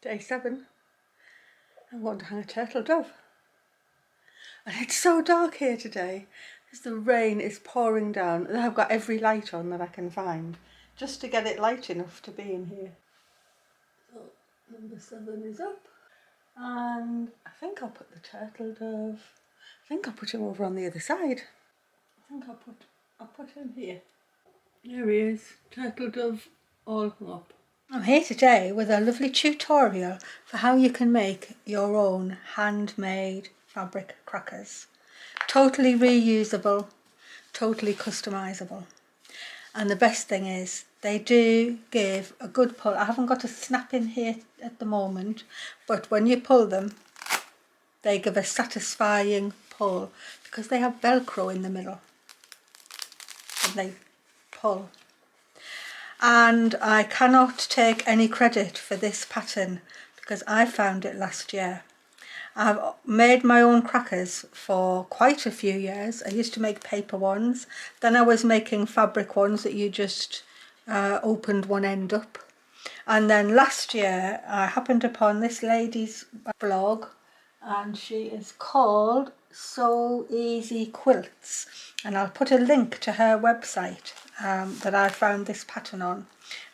Day 7. I'm going to hang a turtle dove. And it's so dark here today because the rain is pouring down and I've got every light on that I can find just to get it light enough to be in here. So number 7 is up, and I think I'll put the turtle dove, I think I'll put him over on the other side. I think I'll put him here. There he is, turtle dove all hung up. I'm here today with a lovely tutorial for how you can make your own handmade fabric crackers. Totally reusable, totally customizable. And the best thing is they do give a good pull. I haven't got a snap in here at the moment, but when you pull them, they give a satisfying pull because they have velcro in the middle and they pull. And I cannot take any credit for this pattern because I found it last year. I've made my own crackers for quite a few years. I used to make paper ones, then I was making fabric ones that you just opened one end up. And then last year I happened upon this lady's blog, and she is called So Easy Quilts, and I'll put a link to her website that I found this pattern on.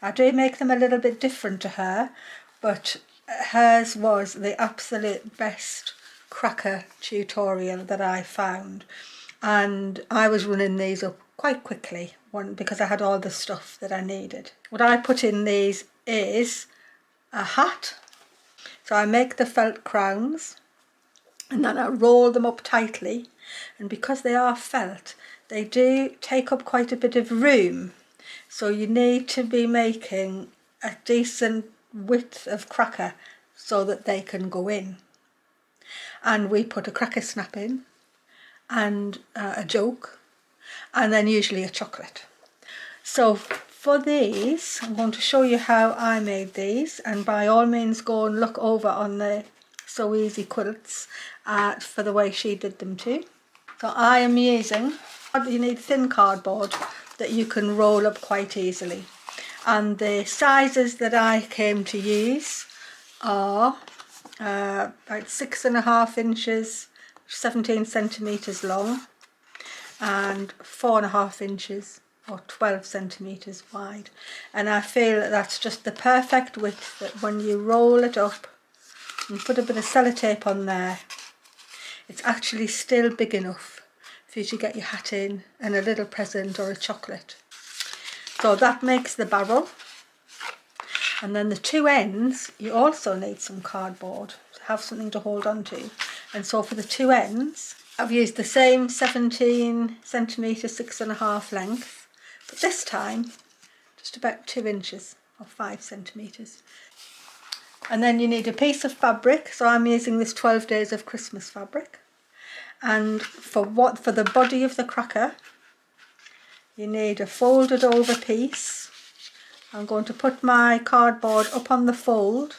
I do make them a little bit different to her, but hers was the absolute best cracker tutorial that I found, and I was running these up quite quickly because I had all the stuff that I needed. What I put in these is a hat, so I make the felt crowns and then I roll them up tightly, and because they are felt they do take up quite a bit of room, so you need to be making a decent width of cracker so that they can go in. And we put a cracker snap in and a joke, and then usually a chocolate. So for these I'm going to show you how I made these, and by all means go and look over on the So Easy Quilts for the way she did them too. So I am using, you need thin cardboard that you can roll up quite easily, and the sizes that I came to use are about 6.5 inches, 17 centimetres long, and 4.5 inches or 12 centimetres wide. And I feel that's just the perfect width that when you roll it up and put a bit of sellotape on there, it's actually still big enough for you to get your hat in and a little present or a chocolate. So that makes the barrel. And then the two ends, you also need some cardboard to have something to hold on to. And so for the two ends, I've used the same 17 centimetres, 6.5 length, but this time just about 2 inches or 5 centimetres. And then you need a piece of fabric, so I'm using this 12 Days of Christmas fabric. And for the body of the cracker, you need a folded over piece. I'm going to put my cardboard up on the fold,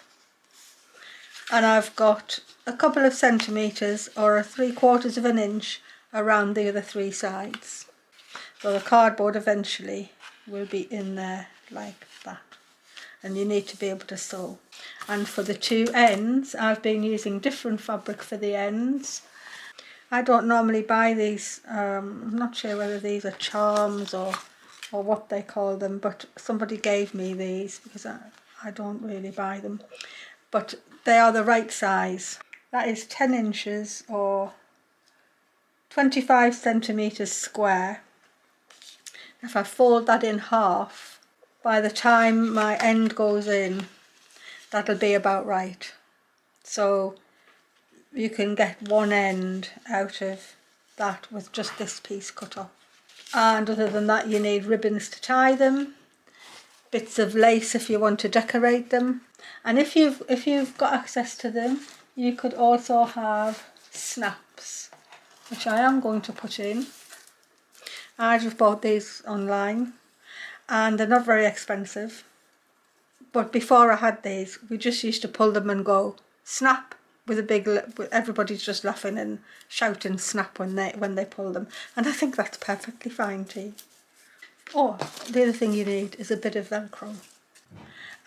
and I've got a couple of centimetres or 3/4 of an inch around the other 3 sides. So the cardboard eventually will be in there like that, and you need to be able to sew. And for the two ends, I've been using different fabric for the ends. I don't normally buy these, I'm not sure whether these are charms or what they call them, but somebody gave me these because I don't really buy them, but they are the right size. That is 10 inches or 25 centimetres square. If I fold that in half, by the time my end goes in, that'll be about right. So you can get one end out of that with just this piece cut off. And other than that, you need ribbons to tie them, bits of lace if you want to decorate them, and if you've got access to them, you could also have snaps, which I am going to put in. I just bought these online and they're not very expensive, but before I had these, we just used to pull them and go snap with a big, everybody's just laughing and shouting snap when they pull them, and I think that's perfectly fine too. Oh, the other thing you need is a bit of velcro,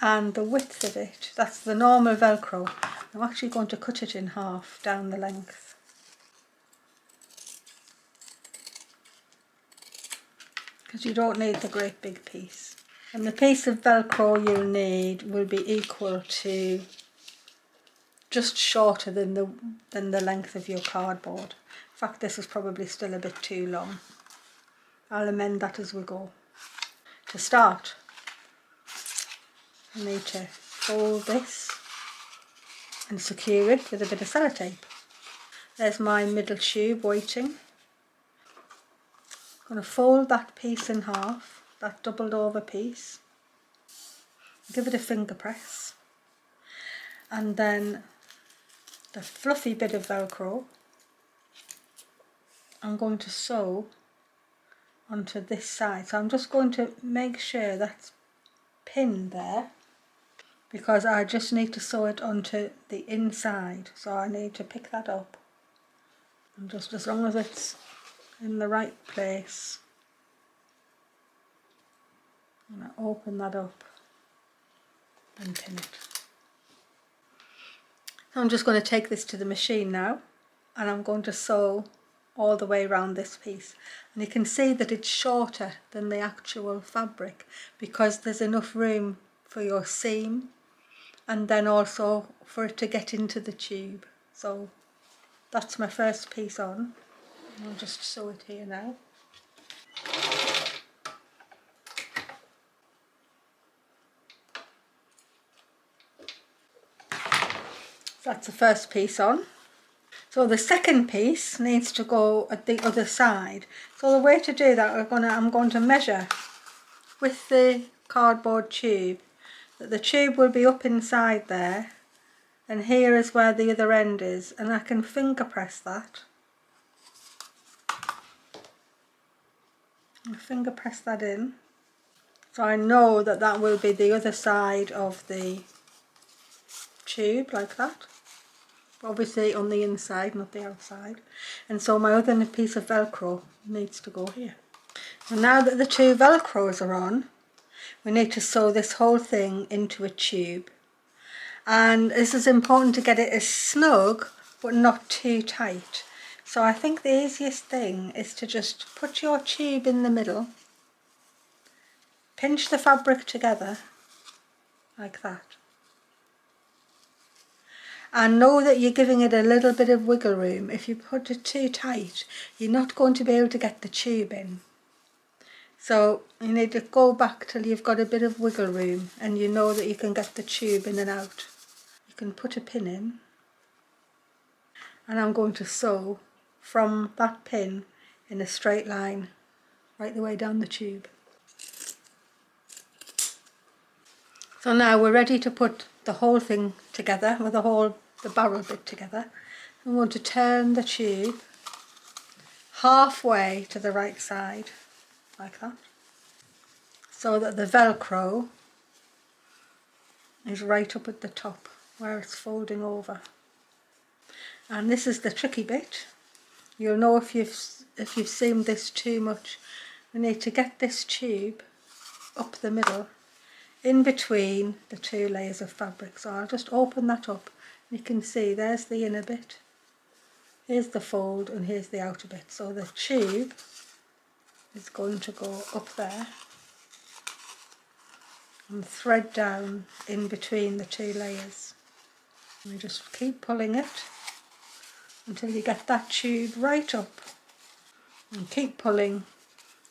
and the width of it, that's the normal velcro. I'm actually going to cut it in half down the length. Because you don't need the great big piece. And the piece of velcro you'll need will be equal to just shorter than the length of your cardboard. In fact, this is probably still a bit too long. I'll amend that as we go. To start, I need to fold this and secure it with a bit of sellotape. There's my middle tube waiting. I'm going to fold that piece in half, that doubled over piece. Give it a finger press. And then the fluffy bit of velcro I'm going to sew onto this side. So I'm just going to make sure that's pinned there, because I just need to sew it onto the inside. So I need to pick that up, and just as long as it's in the right place, I'm going to open that up and pin it. I'm just going to take this to the machine now, and I'm going to sew all the way around this piece, and you can see that it's shorter than the actual fabric because there's enough room for your seam and then also for it to get into the tube. So that's my first piece on. I'll just sew it here now. So that's the first piece on. So the second piece needs to go at the other side. So the way to do that, I'm going to measure with the cardboard tube that the tube will be up inside there, and here is where the other end is, and I can finger press that. I'll finger press that in. So I know that that will be the other side of the tube, like that. Obviously on the inside, not the outside. And so my other piece of velcro needs to go here. And now that the two velcros are on, we need to sew this whole thing into a tube. And this is important to get it as snug but not too tight. So I think the easiest thing is to just put your tube in the middle, pinch the fabric together like that, and know that you're giving it a little bit of wiggle room. If you put it too tight, you're not going to be able to get the tube in. So you need to go back till you've got a bit of wiggle room and you know that you can get the tube in and out. You can put a pin in, and I'm going to sew from that pin in a straight line right the way down the tube. So now we're ready to put the whole thing together, with the barrel bit together. I'm going to turn the tube halfway to the right side, like that, so that the velcro is right up at the top where it's folding over. And this is the tricky bit. You'll know if you've seamed this too much. We need to get this tube up the middle, in between the two layers of fabric. So I'll just open that up. You can see there's the inner bit, here's the fold, and here's the outer bit. So the tube is going to go up there and thread down in between the two layers. And you just keep pulling it until you get that tube right up, and keep pulling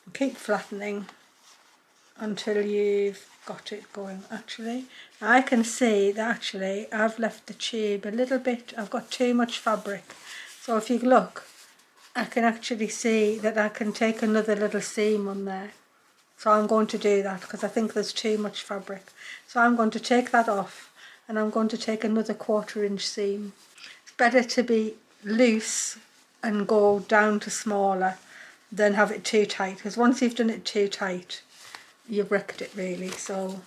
and keep flattening until you've got it going. Actually, I can see that actually I've left the tube a little bit, I've got too much fabric. So if you look, I can actually see that I can take another little seam on there. So I'm going to do that because I think there's too much fabric. So I'm going to take that off, and I'm going to take another 1/4 inch seam. It's better to be loose and go down to smaller than have it too tight, because once you've done it too tight, you've wrecked it really. So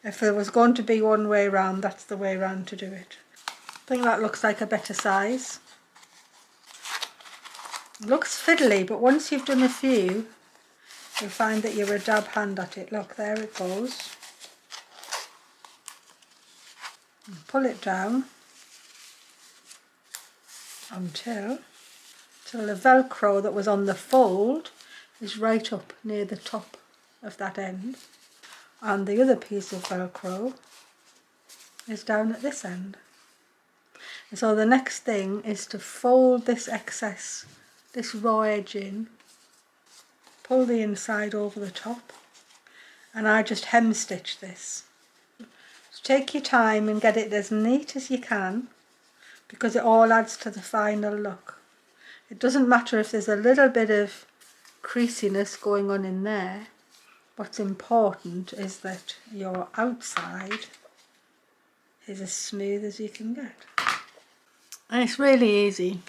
if there was going to be one way round, that's the way round to do it. I think that looks like a better size. It looks fiddly, but once you've done a few, you'll find that you're a dab hand at it. Look, there it goes. and pull it down until the velcro that was on the fold is right up near the top of that end, and the other piece of velcro is down at this end. And so the next thing is to fold this excess, this raw edge in, pull the inside over the top, and I just hem stitch this. So take your time and get it as neat as you can, because it all adds to the final look. It doesn't matter if there's a little bit of creasiness going on in there. What's important is that your outside is as smooth as you can get. And it's really easy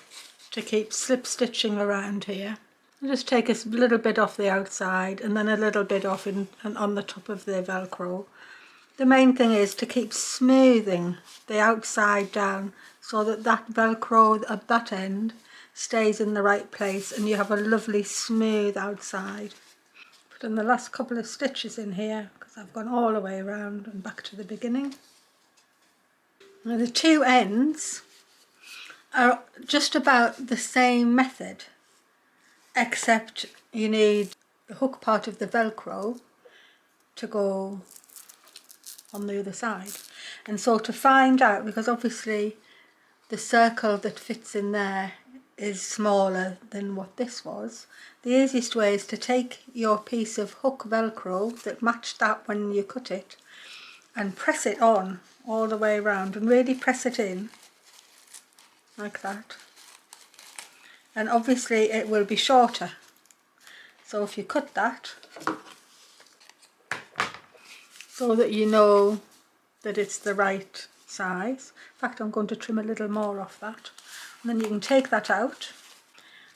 to keep slip stitching around here. You just take a little bit off the outside and then a little bit off and on the top of the velcro. The main thing is to keep smoothing the outside down so that that velcro at that end stays in the right place and you have a lovely smooth outside. Put in the last couple of stitches in here because I've gone all the way around and back to the beginning. Now the two ends are just about the same method, except you need the hook part of the velcro to go on the other side. And so to find out, because obviously the circle that fits in there is smaller than what this was, the easiest way is to take your piece of hook velcro that matched that when you cut it and press it on all the way around and really press it in like that. And obviously it will be shorter, so if you cut that so that you know that it's the right size. In fact, I'm going to trim a little more off that, and then you can take that out,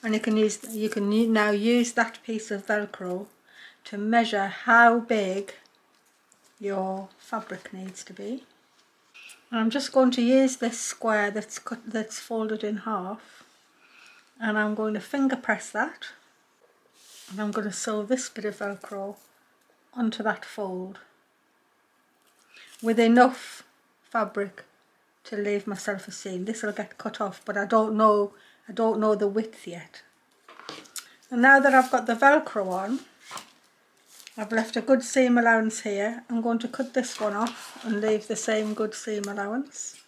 and you can now use that piece of velcro to measure how big your fabric needs to be. And I'm just going to use this square that's folded in half, and I'm going to finger press that, and I'm going to sew this bit of velcro onto that fold with enough fabric to leave myself a seam. This will get cut off, but I don't know the width yet. And now that I've got the velcro on, I've left a good seam allowance here. I'm going to cut this one off and leave the same good seam allowance.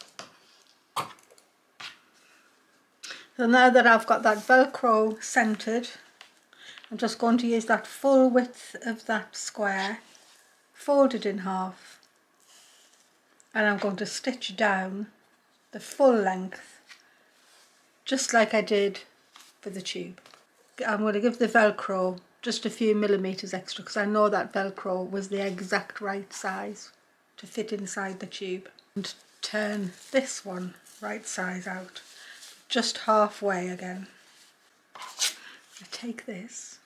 So now that I've got that velcro centered, I'm just going to use that full width of that square, folded in half, and I'm going to stitch down the full length, just like I did for the tube. I'm going to give the velcro just a few millimeters extra because I know that velcro was the exact right size to fit inside the tube. And turn this one right size out, just halfway again. I take this,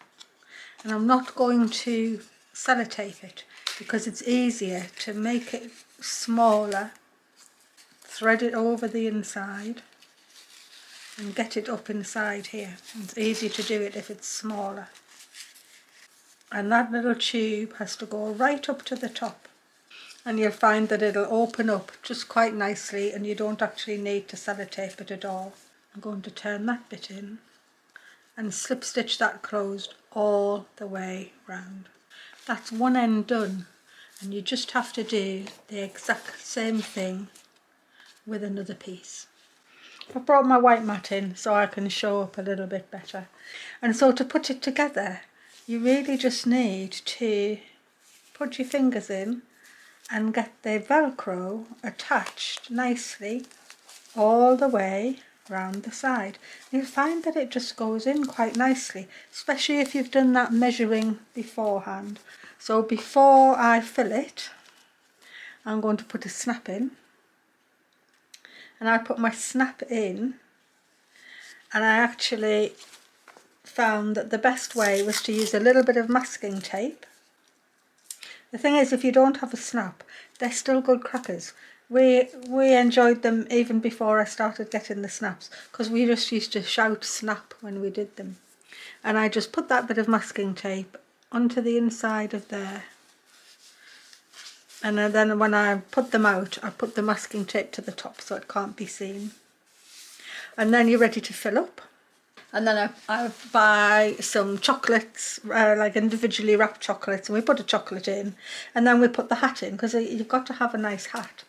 and I'm not going to sellotape it because it's easier to make it smaller, thread it over the inside and get it up inside here. It's easy to do it if it's smaller. And that little tube has to go right up to the top, and you'll find that it'll open up just quite nicely and you don't actually need to sellotape it at all. I'm going to turn that bit in and slip stitch that closed all the way round. That's one end done, and you just have to do the exact same thing with another piece. I've brought my white mat in so I can show up a little bit better. And so to put it together, you really just need to put your fingers in and get the velcro attached nicely all the way round the side. You'll find that it just goes in quite nicely, especially if you've done that measuring beforehand. So before I fill it, I'm going to put a snap in, and I put my snap in, and I actually found that the best way was to use a little bit of masking tape. The thing is, if you don't have a snap, they're still good crackers. We enjoyed them even before I started getting the snaps, because we just used to shout snap when we did them. And I just put that bit of masking tape onto the inside of there, And then when I put them out, I put the masking tape to the top so it can't be seen. And then you're ready to fill up. And then I buy some chocolates, like individually wrapped chocolates, and we put a chocolate in, and then we put the hat in, because you've got to have a nice hat.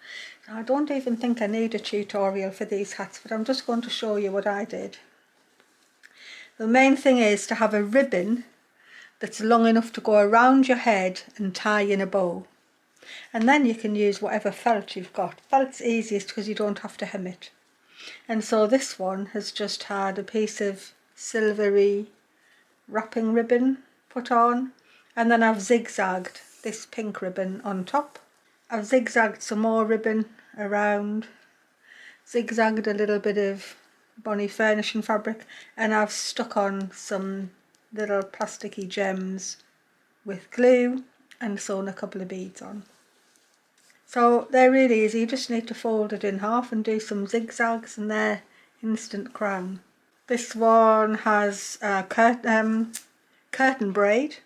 I don't even think I need a tutorial for these hats, but I'm just going to show you what I did. The main thing is to have a ribbon that's long enough to go around your head and tie in a bow. And then you can use whatever felt you've got. Felt's easiest because you don't have to hem it. And so this one has just had a piece of silvery wrapping ribbon put on, and then I've zigzagged this pink ribbon on top. I've zigzagged some more ribbon around, zigzagged a little bit of bonny furnishing fabric, and I've stuck on some little plasticky gems with glue and sewn a couple of beads on. So they're really easy. You just need to fold it in half and do some zigzags, and they're instant crown. This one has a curtain braid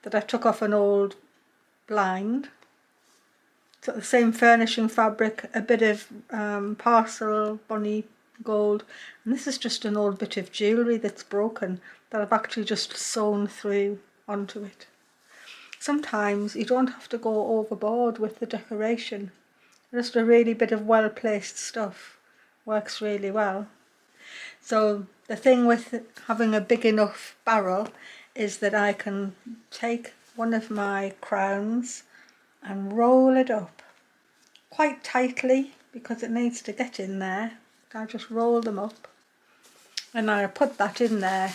that I took off an old blind. It's got the same furnishing fabric, a bit of parcel bonny gold, and this is just an old bit of jewellery that's broken that I've actually just sewn through onto it. Sometimes you don't have to go overboard with the decoration. Just a really bit of well-placed stuff works really well. So the thing with having a big enough barrel is that I can take one of my crowns and roll it up quite tightly because it needs to get in there. I just roll them up, and I put that in there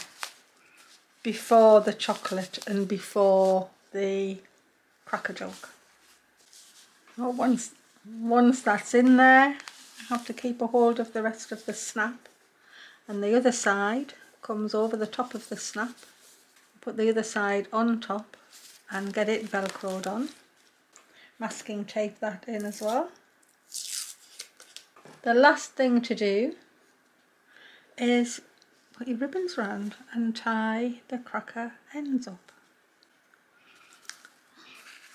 before the chocolate and before the cracker jug. Well, once that's in there, I have to keep a hold of the rest of the snap, and the other side comes over the top of the snap. Put the other side on top and get it velcroed on. Masking tape that in as well. The last thing to do is put your ribbons round and tie the cracker ends up.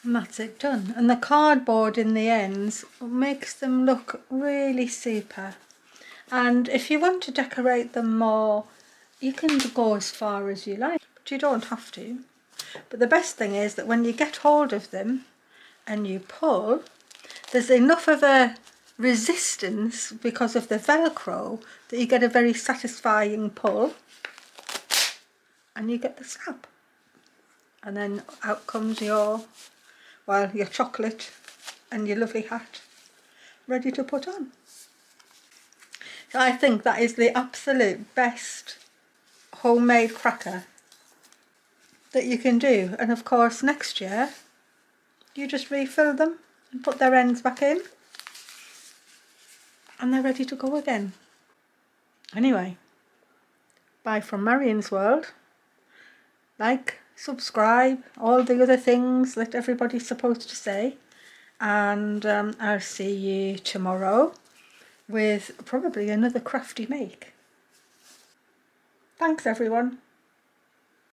And that's it done. And the cardboard in the ends makes them look really super. And if you want to decorate them more, you can go as far as you like, but you don't have to. But the best thing is that when you get hold of them and you pull, there's enough of a resistance because of the velcro that you get a very satisfying pull, and you get the snap. And then out comes your chocolate and your lovely hat ready to put on. So I think that is the absolute best homemade cracker that you can do. And of course next year you just refill them and put their ends back in, and they're ready to go again. Anyway, bye from Marion's World. Like, subscribe, all the other things that everybody's supposed to say, and I'll see you tomorrow with probably another crafty make. Thanks everyone.